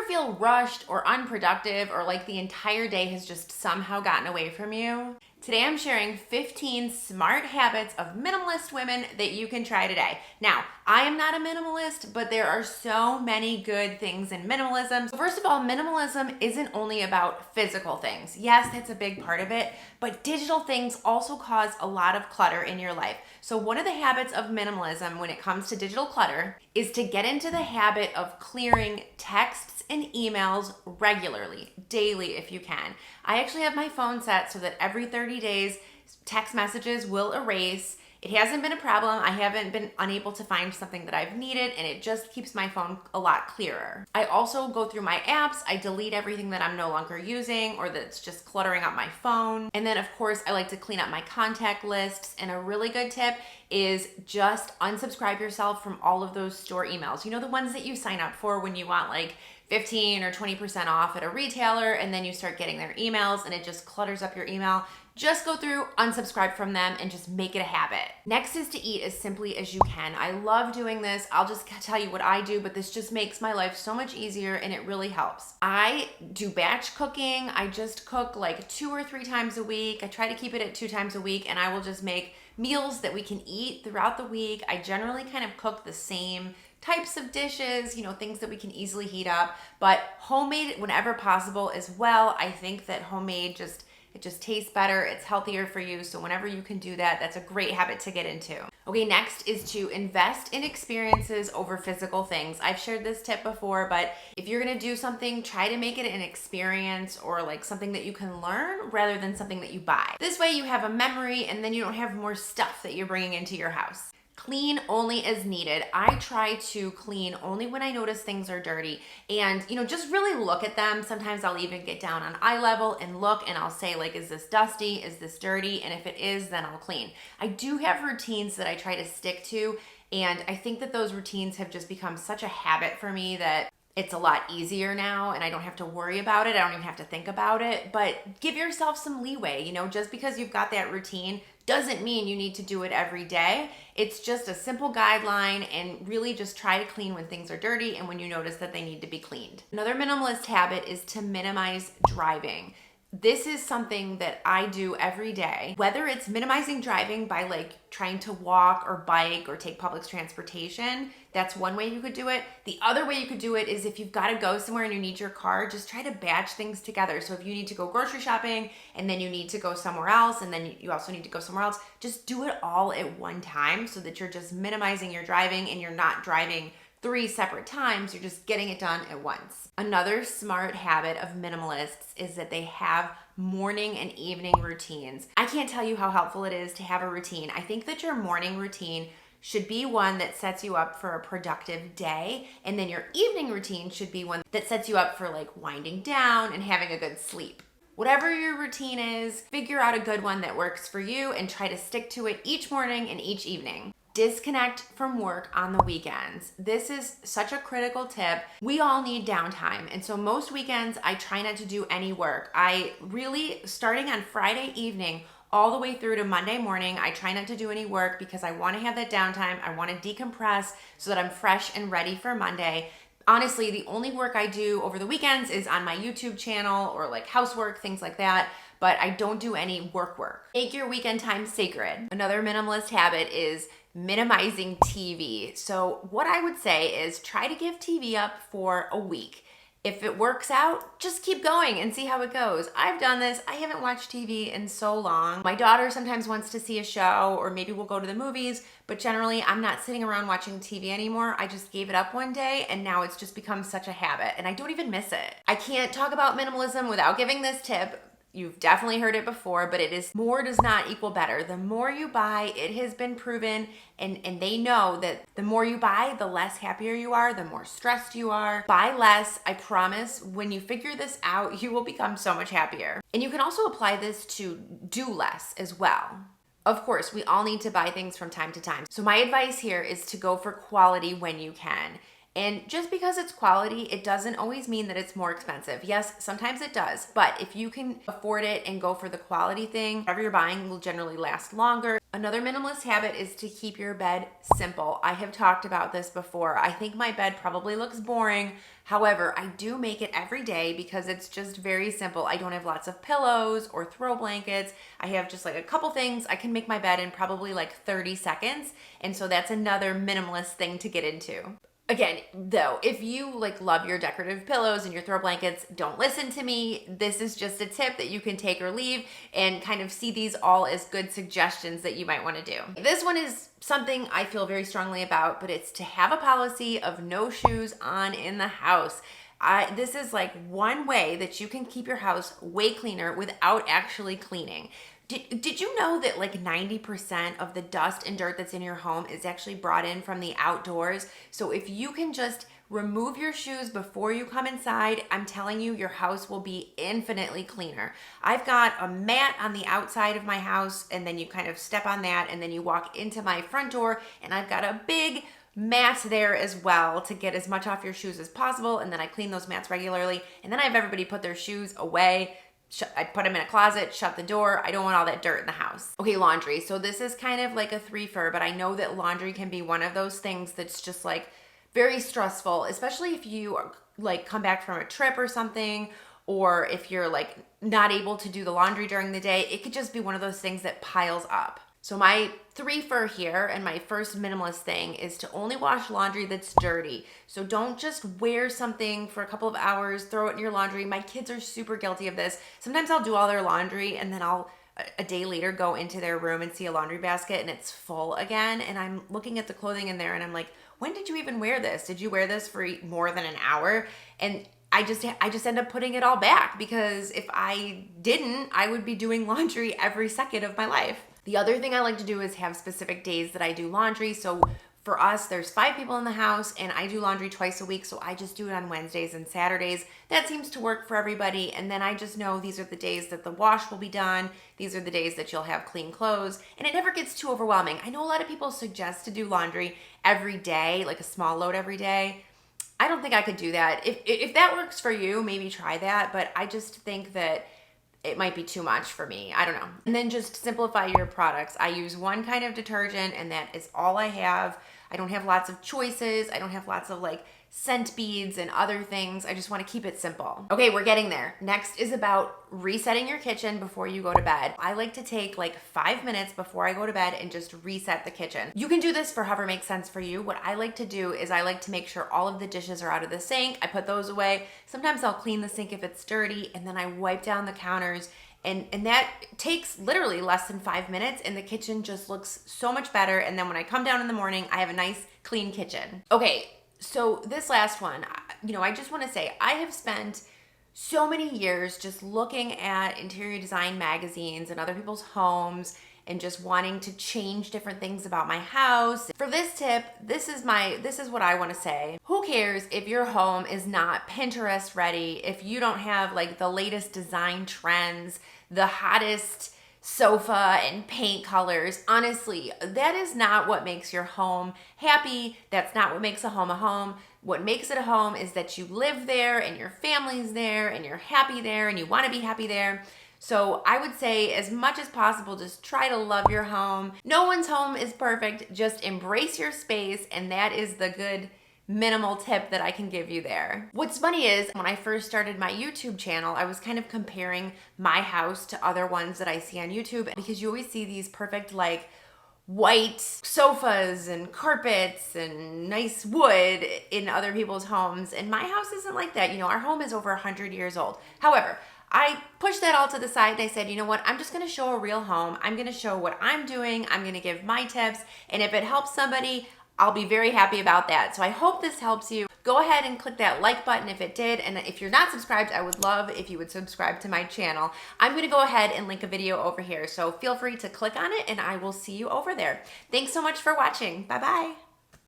ever feel rushed or unproductive or like the entire day has just somehow gotten away from you? Today I'm sharing 15 smart habits of minimalist women that you can try today. Now, I am not a minimalist, but there are so many good things in minimalism. So first of all, minimalism isn't only about physical things. Yes, that's a big part of it, but digital things also cause a lot of clutter in your life. So one of the habits of minimalism when it comes to digital clutter is to get into the habit of clearing texts and emails regularly, daily if you can. I actually have my phone set so that every 30 days, text messages will erase. It hasn't been a problem. I haven't been unable to find something that I've needed, and it just keeps my phone a lot clearer. I also go through my apps. I delete everything that I'm no longer using or that's just cluttering up my phone. And then of course, I like to clean up my contact lists. And a really good tip is just unsubscribe yourself from all of those store emails. You know, the ones that you sign up for when you want like 15 or 20% off at a retailer, and then you start getting their emails and it just clutters up your email. Just go through, unsubscribe from them, and just make it a habit. Next is to eat as simply as you can. I love doing this. I'll just tell you what I do, but this just makes my life so much easier and it really helps. I do batch cooking. I just cook like 2 or 3 times a week. I try to keep it at 2 times a week, and I will just make meals that we can eat throughout the week. I generally kind of cook the same types of dishes, you know, things that we can easily heat up, but homemade whenever possible as well. I think that homemade it just tastes better. It's healthier for you. So whenever you can do that, that's a great habit to get into. Okay, next is to invest in experiences over physical things. I've shared this tip before, but if you're gonna do something, try to make it an experience or like something that you can learn rather than something that you buy. This way you have a memory and then you don't have more stuff that you're bringing into your house. Clean only as needed. I try to clean only when I notice things are dirty and, you know, just really look at them. Sometimes I'll even get down on eye level and look, and I'll say like, is this dusty? Is this dirty? And if it is, then I'll clean. I do have routines that I try to stick to, and I think that those routines have just become such a habit for me that it's a lot easier now and I don't have to worry about it. I don't even have to think about it, but give yourself some leeway. You know, just because you've got that routine doesn't mean you need to do it every day. It's just a simple guideline, and really just try to clean when things are dirty and when you notice that they need to be cleaned. Another minimalist habit is to minimize driving. This is something that I do every day, whether it's minimizing driving by like trying to walk or bike or take public transportation. That's one way you could do it. The other way you could do it is if you've got to go somewhere and you need your car, just try to batch things together. So if you need to go grocery shopping and then you need to go somewhere else and then you also need to go somewhere else, just do it all at one time so that you're just minimizing your driving and you're not driving 3 separate times, you're just getting it done at once. Another smart habit of minimalists is that they have morning and evening routines. I can't tell you how helpful it is to have a routine. I think that your morning routine should be one that sets you up for a productive day, and then your evening routine should be one that sets you up for like winding down and having a good sleep. Whatever your routine is, figure out a good one that works for you and try to stick to it each morning and each evening. Disconnect from work on the weekends. This is such a critical tip. We all need downtime. And so most weekends, I try not to do any work. I really, starting on Friday evening, all the way through to Monday morning, I try not to do any work because I want to have that downtime. I want to decompress so that I'm fresh and ready for Monday. Honestly, the only work I do over the weekends is on my YouTube channel or like housework, things like that. But I don't do any work. Make your weekend time sacred. Another minimalist habit is minimizing TV. So what I would say is try to give TV up for a week. If it works out, just keep going and see how it goes. I've done this. I haven't watched TV in so long. My daughter sometimes wants to see a show, or maybe we'll go to the movies, but generally I'm not sitting around watching TV anymore. I just gave it up one day and now it's just become such a habit and I don't even miss it. I can't talk about minimalism without giving this tip. You've definitely heard it before, but it is more does not equal better. The more you buy, it has been proven, and they know that the more you buy, the less happier you are, the more stressed you are. Buy less, I promise. When you figure this out, you will become so much happier. And you can also apply this to do less as well. Of course, we all need to buy things from time to time. So my advice here is to go for quality when you can. And just because it's quality, it doesn't always mean that it's more expensive. Yes, sometimes it does, but if you can afford it and go for the quality thing, whatever you're buying will generally last longer. Another minimalist habit is to keep your bed simple. I have talked about this before. I think my bed probably looks boring. However, I do make it every day because it's just very simple. I don't have lots of pillows or throw blankets. I have just like a couple things. I can make my bed in probably like 30 seconds. And so that's another minimalist thing to get into. Again, though, if you like love your decorative pillows and your throw blankets, don't listen to me. This is just a tip that you can take or leave and kind of see these all as good suggestions that you might want to do. This one is something I feel very strongly about, but it's to have a policy of no shoes on in the house. This is like one way that you can keep your house way cleaner without actually cleaning. Did you know that like 90% of the dust and dirt that's in your home is actually brought in from the outdoors? So if you can just remove your shoes before you come inside, I'm telling you, your house will be infinitely cleaner. I've got a mat on the outside of my house, and then you kind of step on that, and then you walk into my front door, and I've got a big mat there as well to get as much off your shoes as possible. And then I clean those mats regularly, and then I have everybody put their shoes away. I put them in a closet, shut the door. I don't want all that dirt in the house. Okay, laundry. So this is kind of like a three-fer, but I know that laundry can be one of those things that's just like very stressful, especially if you like come back from a trip or something, or if you're like not able to do the laundry during the day. It could just be one of those things that piles up. So my three-fer here and my first minimalist thing is to only wash laundry that's dirty. So don't just wear something for a couple of hours, throw it in your laundry. My kids are super guilty of this. Sometimes I'll do all their laundry and then I'll a day later go into their room and see a laundry basket and it's full again. And I'm looking at the clothing in there and I'm like, when did you even wear this? Did you wear this for more than an hour? And I just end up putting it all back, because if I didn't, I would be doing laundry every second of my life. The other thing I like to do is have specific days that I do laundry. So for us, there's 5 people in the house and I do laundry twice a week. So I just do it on Wednesdays and Saturdays. That seems to work for everybody. And then I just know these are the days that the wash will be done. These are the days that you'll have clean clothes, and it never gets too overwhelming. I know a lot of people suggest to do laundry every day, like a small load every day. I don't think I could do that. If that works for you, maybe try that. But I just think that it might be too much for me. I don't know. And then just simplify your products. I use one kind of detergent and that is all I have. I don't have lots of choices. I don't have lots of like scent beads and other things. I just want to keep it simple. Okay, we're getting there. Next is about resetting your kitchen before you go to bed. I like to take like 5 minutes before I go to bed and just reset the kitchen. You can do this for however makes sense for you. What I like to do is I like to make sure all of the dishes are out of the sink. I put those away. Sometimes I'll clean the sink if it's dirty, and then I wipe down the counters. And that takes literally less than 5 minutes, and the kitchen just looks so much better. And then when I come down in the morning, I have a nice clean kitchen. Okay, so this last one, I just want to say I have spent so many years just looking at interior design magazines and other people's homes and just wanting to change different things about my house. For this tip, this is what I want to say. Who cares if your home is not Pinterest ready, if you don't have like the latest design trends, the hottest sofa and paint colors? Honestly, that is not what makes your home happy. That's not what makes a home a home. What makes it a home is that you live there and your family's there and you're happy there and you want to be happy there. So I would say, as much as possible, just try to love your home. No one's home is perfect. Just embrace your space, and that is the good minimal tip that I can give you there. What's funny is when I first started my YouTube channel, I was kind of comparing my house to other ones that I see on YouTube, because you always see these perfect like white sofas and carpets and nice wood in other people's homes, and my house isn't like that. Our home is over 100 years old. However, I pushed that all to the side and I said, you know what? I'm just going to show a real home. I'm going to show what I'm doing. I'm going to give my tips, and if it helps somebody, I'll be very happy about that. So I hope this helps you. Go ahead and click that like button if it did. And if you're not subscribed, I would love if you would subscribe to my channel. I'm going to go ahead and link a video over here. So feel free to click on it and I will see you over there. Thanks so much for watching. Bye-bye.